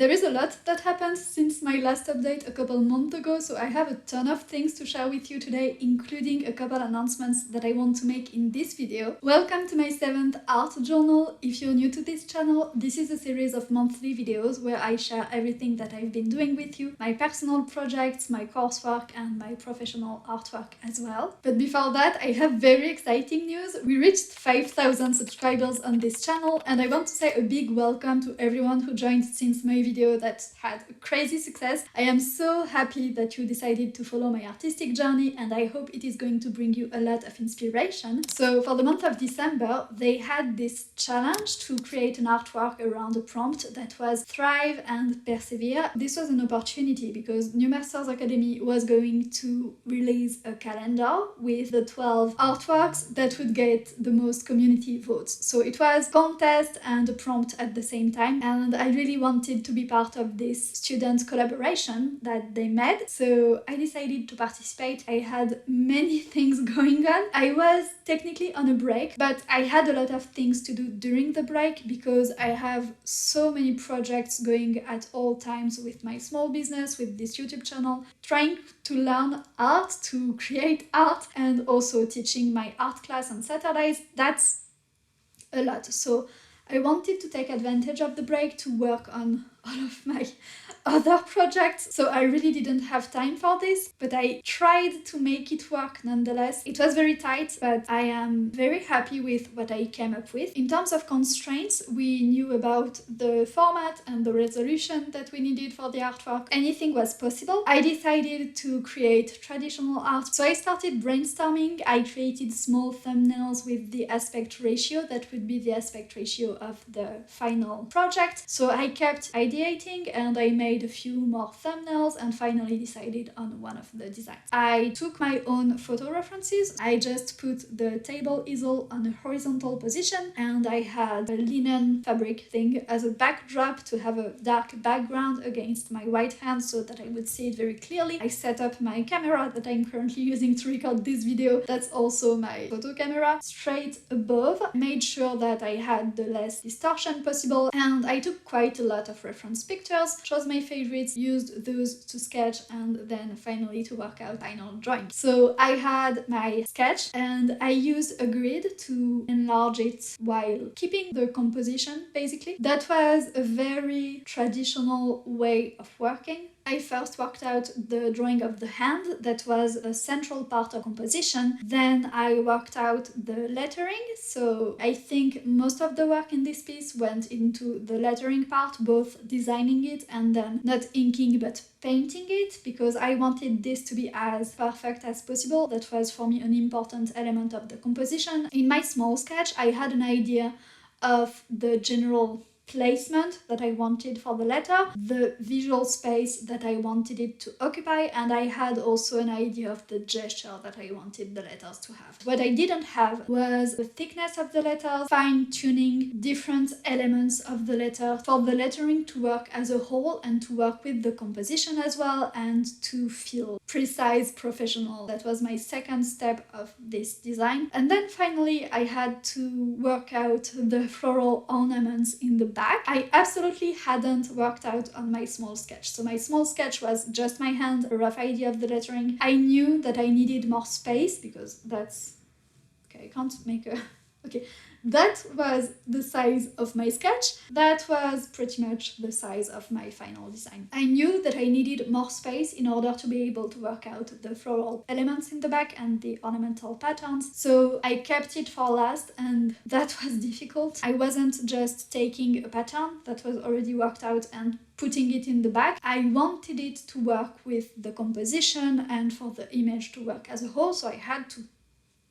There is a lot that happened since my last update a couple months ago, so I have a ton of things to share with you today, including a couple announcements that I want to make in this video. Welcome to my 7th art journal. If you're new to this channel, this is a series of monthly videos where I share everything that I've been doing with you, my personal projects, my coursework, and my professional artwork as well. But before that, I have very exciting news. We reached 5,000 subscribers on this channel, and I want to say a big welcome to everyone who joined since my video that had a crazy success. I am so happy that you decided to follow my artistic journey, and I hope it is going to bring you a lot of inspiration. So for the month of December, they had this challenge to create an artwork around a prompt that was Thrive and Persevere. This was an opportunity because New Masters Academy was going to release a calendar with the 12 artworks that would get the most community votes. So it was contest and a prompt at the same time, and I really wanted to be part of this student collaboration that they made, so I decided to participate. I had many things going on. I was technically on a break, but I had a lot of things to do during the break because I have so many projects going at all times with my small business, with this YouTube channel, trying to learn art, to create art, and also teaching my art class on Saturdays. That's a lot. So I wanted to take advantage of the break to work on all of my other projects, so I really didn't have time for this, but I tried to make it work nonetheless. It was very tight, but I am very happy with what I came up with. In terms of constraints, we knew about the format and the resolution that we needed for the artwork. Anything was possible. I decided to create traditional art, so I started brainstorming. I created small thumbnails with the aspect ratio that would be the aspect ratio of the final project. So I kept ideating and I made a few more thumbnails and finally decided on one of the designs. I took my own photo references. I just put the table easel on a horizontal position, and I had a linen fabric thing as a backdrop to have a dark background against my white hand so that I would see it very clearly. I set up my camera that I'm currently using to record this video. That's also my photo camera straight above. Made sure that I had the less distortion possible, and I took quite a lot of reference pictures, chose my favorites, used those to sketch, and then finally to work out final drawing. So I had my sketch and I used a grid to enlarge it while keeping the composition basically. That was a very traditional way of working. I first worked out the drawing of the hand, that was a central part of composition. Then I worked out the lettering, so I think most of the work in this piece went into the lettering part, both designing it and then not inking but painting it, because I wanted this to be as perfect as possible. That was for me an important element of the composition. In my small sketch, I had an idea of the general placement that I wanted for the letter, the visual space that I wanted it to occupy, and I had also an idea of the gesture that I wanted the letters to have. What I didn't have was the thickness of the letters, fine-tuning different elements of the letter for the lettering to work as a whole and to work with the composition as well and to feel precise, professional. That was my second step of this design. And then finally I had to work out the floral ornaments in the back. I absolutely hadn't worked out on my small sketch. So my small sketch was just my hand, a rough idea of the lettering. I knew that I needed more space because that's... okay, I can't make a... okay, that was the size of my sketch. That was pretty much the size of my final design. I knew that I needed more space in order to be able to work out the floral elements in the back and the ornamental patterns, so I kept it for last, and that was difficult. I wasn't just taking a pattern that was already worked out and putting it in the back. I wanted it to work with the composition and for the image to work as a whole, so I had to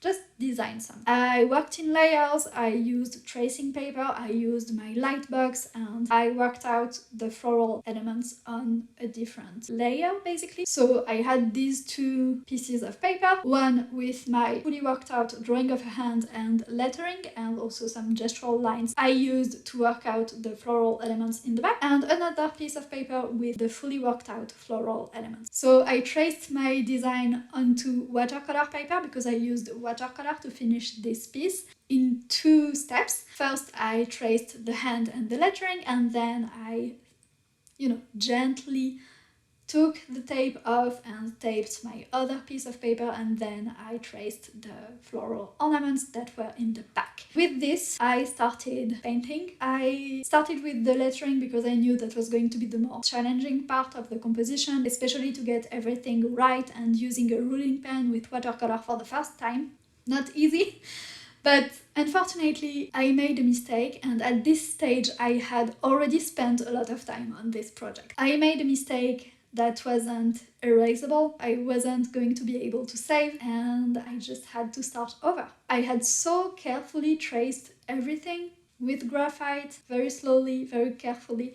just design some. I worked in layers, I used tracing paper, I used my light box, and I worked out the floral elements on a different layer basically. So I had these two pieces of paper, one with my fully worked out drawing of a hand and lettering, and also some gestural lines I used to work out the floral elements in the back, and another piece of paper with the fully worked out floral elements. So I traced my design onto watercolor paper because I used watercolor to finish this piece in 2 steps. First, I traced the hand and the lettering, and then I gently took the tape off and taped my other piece of paper, and then I traced the floral ornaments that were in the back. With this, I started painting. I started with the lettering because I knew that was going to be the more challenging part of the composition, especially to get everything right, and using a ruling pen with watercolor for the first time. Not easy. But unfortunately, I made a mistake, and at this stage I had already spent a lot of time on this project. I made a mistake that wasn't erasable. I wasn't going to be able to save, and I just had to start over. I had so carefully traced everything with graphite, very slowly, very carefully,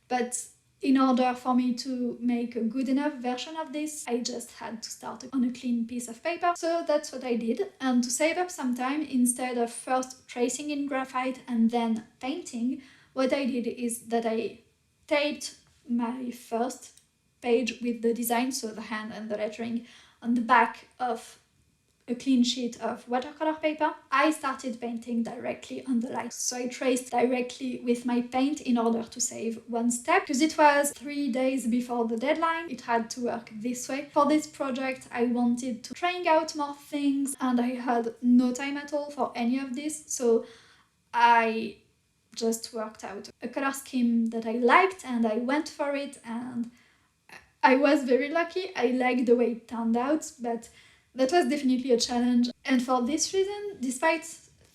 but in order for me to make a good enough version of this, I just had to start on a clean piece of paper. So that's what I did. And to save up some time, instead of first tracing in graphite and then painting, what I did is that I taped my first page with the design, so the hand and the lettering, on the back of a clean sheet of watercolor paper. I started painting directly on the line. So I traced directly with my paint in order to save one step, because it was 3 days before the deadline. It had to work this way. For this project, I wanted to try out more things, and I had no time at all for any of this. So I just worked out a color scheme that I liked, and I went for it, and I was very lucky. I liked the way it turned out, but that was definitely a challenge. And for this reason, despite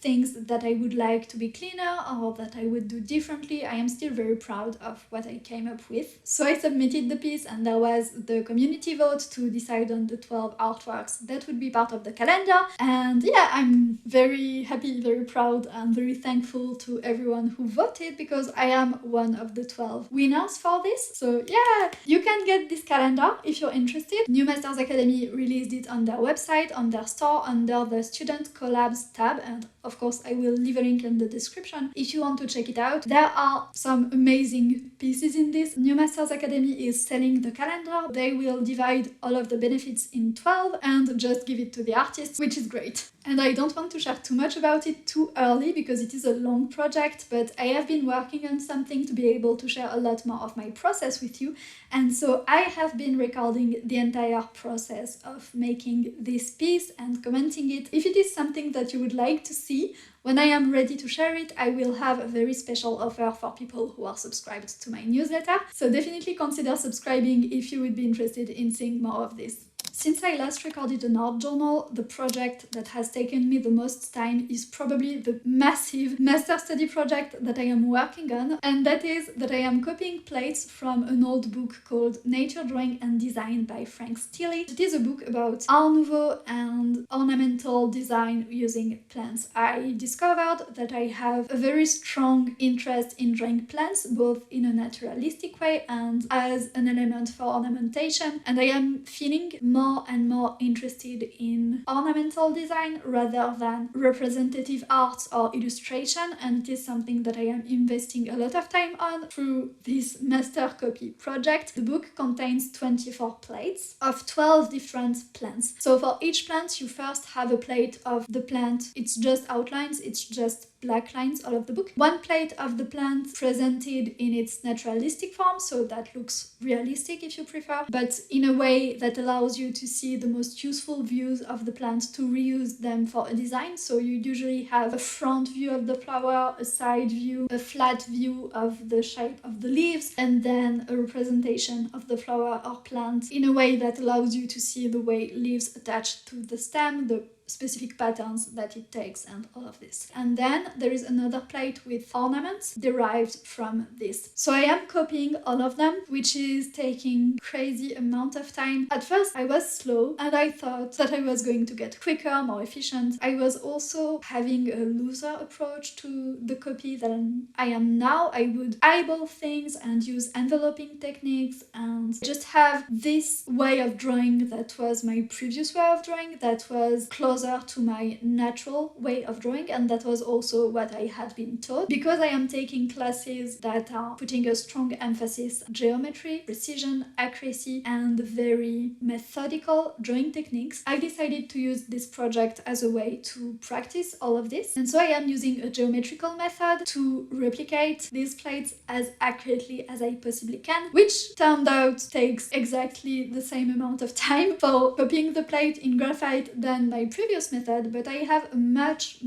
things that I would like to be cleaner or that I would do differently, I am still very proud of what I came up with. So I submitted the piece, and there was the community vote to decide on the 12 artworks that would be part of the calendar. And yeah, I'm very happy, very proud, and very thankful to everyone who voted, because I am one of the 12 winners for this. So yeah, you can get this calendar if you're interested. New Masters Academy released it on their website, on their store, under the Student Collabs tab, and of course, I will leave a link in the description if you want to check it out. There are some amazing pieces in this. New Masters Academy is selling the calendar. They will divide all of the benefits in 12 and just give it to the artists, which is great. And I don't want to share too much about it too early because it is a long project, but I have been working on something to be able to share a lot more of my process with you. And so I have been recording the entire process of making this piece and commenting it. If it is something that you would like to see, when I am ready to share it, I will have a very special offer for people who are subscribed to my newsletter. So definitely consider subscribing if you would be interested in seeing more of this. Since I last recorded an art journal, the project that has taken me the most time is probably the massive master study project that I am working on, and that is that I am copying plates from an old book called Nature Drawing and Design by Frank Steele. It is a book about Art Nouveau and ornamental design using plants. I discovered that I have a very strong interest in drawing plants, both in a naturalistic way and as an element for ornamentation, and I am feeling more and more interested in ornamental design rather than representative art or illustration, and it is something that I am investing a lot of time on through this master copy project. The book contains 24 plates of 12 different plants. So for each plant you first have a plate of the plant. It's just outlines, it's just black lines all of the book. One plate of the plant presented in its naturalistic form, so that looks realistic if you prefer, but in a way that allows you to see the most useful views of the plant to reuse them for a design. So you usually have a front view of the flower, a side view, a flat view of the shape of the leaves, and then a representation of the flower or plant in a way that allows you to see the way leaves attach to the stem, the specific patterns that it takes, and all of this. And then there is another plate with ornaments derived from this. So I am copying all of them, which is taking crazy amount of time. At first I was slow and I thought that I was going to get quicker, more efficient. I was also having a looser approach to the copy than I am now. I would eyeball things and use enveloping techniques and just have this way of drawing that was my previous way of drawing, that was close closer to my natural way of drawing, and that was also what I had been taught. Because I am taking classes that are putting a strong emphasis on geometry, precision, accuracy, and very methodical drawing techniques, I decided to use this project as a way to practice all of this. And so I am using a geometrical method to replicate these plates as accurately as I possibly can, which turned out takes exactly the same amount of time for copying the plate in graphite than my previous method, but I have a much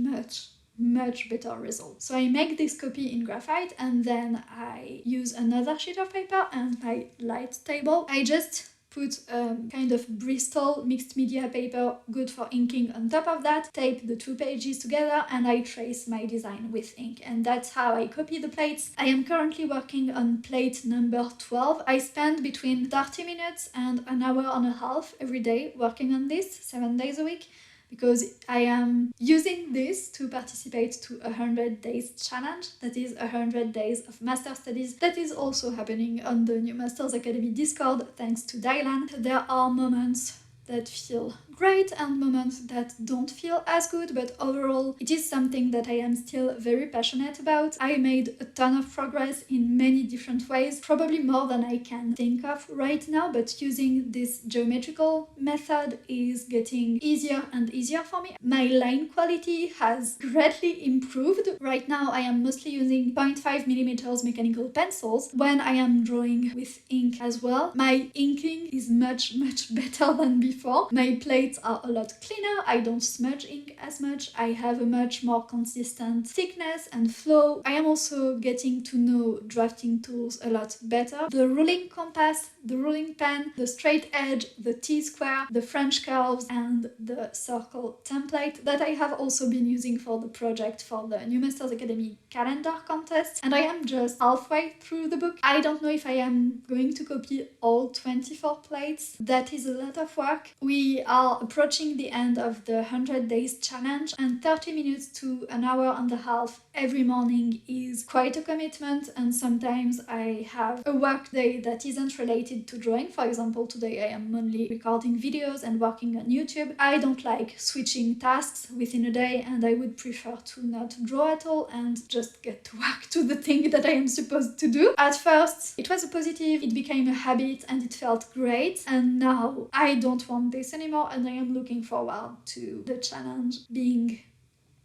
better result. So I make this copy in graphite and then I use another sheet of paper and my light table. I just put kind of Bristol mixed media paper, good for inking, on top of that, tape the two pages together, and I trace my design with ink. And that's how I copy the plates. I am currently working on plate number 12. I spend between 30 minutes and an hour and a half every day working on this, 7 days a week, because I am using this to participate to a 100 days challenge. That is 100 days of master studies. That is also happening on the New Masters Academy Discord, thanks to Dylan. There are moments that feel great and moments that don't feel as good, but overall it is something that I am still very passionate about. I made a ton of progress in many different ways, probably more than I can think of right now, but using this geometrical method is getting easier and easier for me. My line quality has greatly improved. Right now I am mostly using 0.5mm mechanical pencils when I am drawing with ink as well. My inking is much better than before. My plates are a lot cleaner, I don't smudge ink as much, I have a much more consistent thickness and flow. I am also getting to know drafting tools a lot better. The ruling compass, the ruling pen, the straight edge, the T-square, the French curves, and the circle template that I have also been using for the project for the New Masters Academy calendar contest. And I am just halfway through the book. I don't know if I am going to copy all 24 plates. That is a lot of work. We are approaching the end of the 100 days challenge, and 30 minutes to an hour and a half every morning is quite a commitment, and sometimes I have a work day that isn't related to drawing. For example, today I am only recording videos and working on YouTube. I don't like switching tasks within a day, and I would prefer to not draw at all and just get to work to the thing that I am supposed to do. At first it was a positive, it became a habit and it felt great, and now I don't want this anymore, and I am looking forward to the challenge being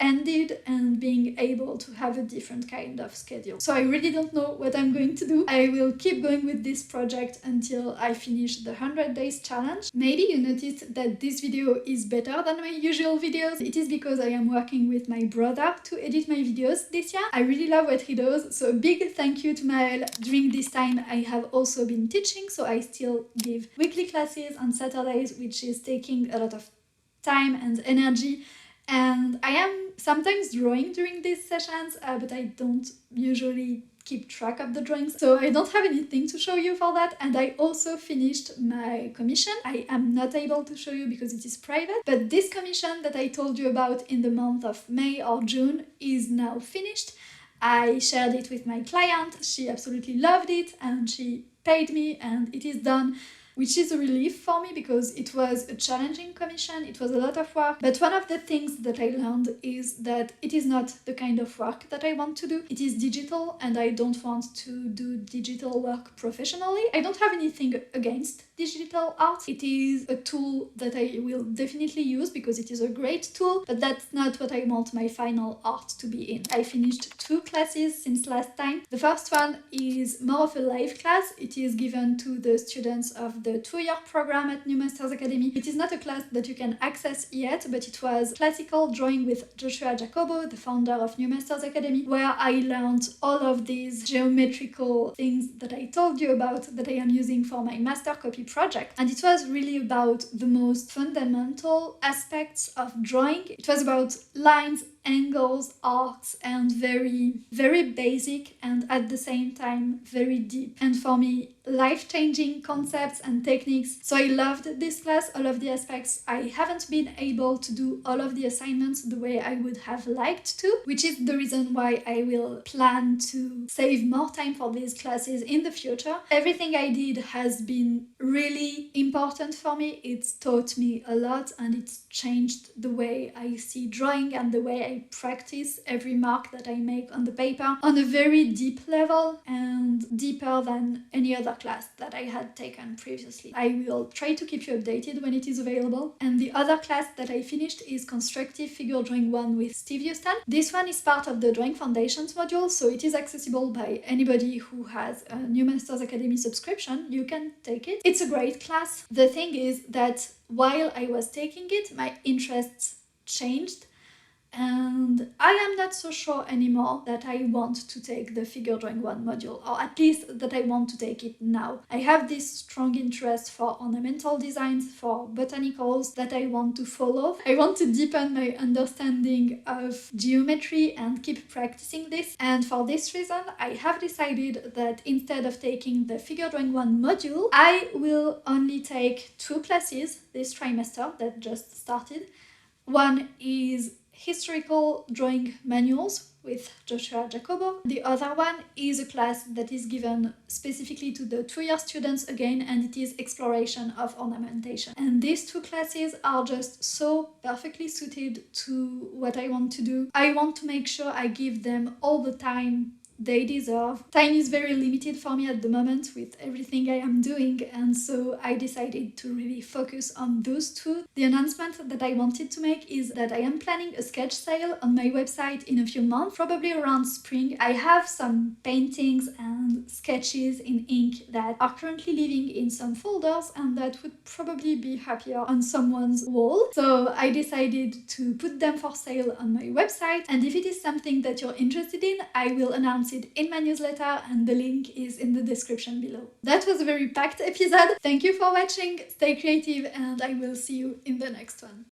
ended and being able to have a different kind of schedule. So I really don't know what I'm going to do. I will keep going with this project until I finish the 100 days challenge. Maybe you noticed that this video is better than my usual videos. It is because I am working with my brother to edit my videos this year. I really love what he does, so a big thank you to Maël. During this time I have also been teaching, so I still give weekly classes on Saturdays, which is taking a lot of time and energy. And I am sometimes drawing during these sessions, but I don't usually keep track of the drawings, so I don't have anything to show you for that. And I also finished my commission. I am not able to show you because it is private, but this commission that I told you about in the month of May or June is now finished. I shared it with my client, she absolutely loved it and she paid me and it is done, which is a relief for me because it was a challenging commission, it was a lot of work. But one of the things that I learned is that it is not the kind of work that I want to do. It is digital and I don't want to do digital work professionally. I don't have anything against digital art. It is a tool that I will definitely use because it is a great tool, but that's not what I want my final art to be in. I finished 2 classes since last time. The first one is more of a live class. It is given to the students of the 2-year program at New Masters Academy. It is not a class that you can access yet, but it was classical drawing with Joshua Jacobo, the founder of New Masters Academy, where I learned all of these geometrical things that I told you about that I am using for my master copy project. And it was really about the most fundamental aspects of drawing. It was about lines, angles, arcs, and very, very basic and at the same time very deep. And for me, life-changing concepts and techniques. So I loved this class, all of the aspects. I haven't been able to do all of the assignments the way I would have liked to, which is the reason why I will plan to save more time for these classes in the future. Everything I did has been really important for me. It's taught me a lot and it's changed the way I see drawing and the way I practice every mark that I make on the paper on a very deep level and deeper than any other class that I had taken previously. I will try to keep you updated when it is available. And the other class that I finished is Constructive Figure Drawing I with Steve Huston. This one is part of the Drawing Foundations module, so it is accessible by anybody who has a New Masters Academy subscription. You can take it. It's a great class. The thing is that while I was taking it, my interests changed. And I am not so sure anymore that I want to take the Figure Drawing I module, or at least that I want to take it now. I have this strong interest for ornamental designs, for botanicals that I want to follow. I want to deepen my understanding of geometry and keep practicing this. And for this reason, I have decided that instead of taking the Figure Drawing I module, I will only take 2 classes this trimester that just started. One is Historical Drawing Manuals with Joshua Jacobo. The other one is a class that is given specifically to the 2-year students again, and it is Exploration of Ornamentation. And these 2 classes are just so perfectly suited to what I want to do. I want to make sure I give them all the time they deserve. Time is very limited for me at the moment with everything I am doing, and so I decided to really focus on those 2. The announcement that I wanted to make is that I am planning a sketch sale on my website in a few months, probably around spring. I have some paintings and sketches in ink that are currently living in some folders and that would probably be happier on someone's wall. So I decided to put them for sale on my website, and if it is something that you're interested in, I will announce it in my newsletter and the link is in the description below. That was a very packed episode. Thank you for watching, stay creative, and I will see you in the next one.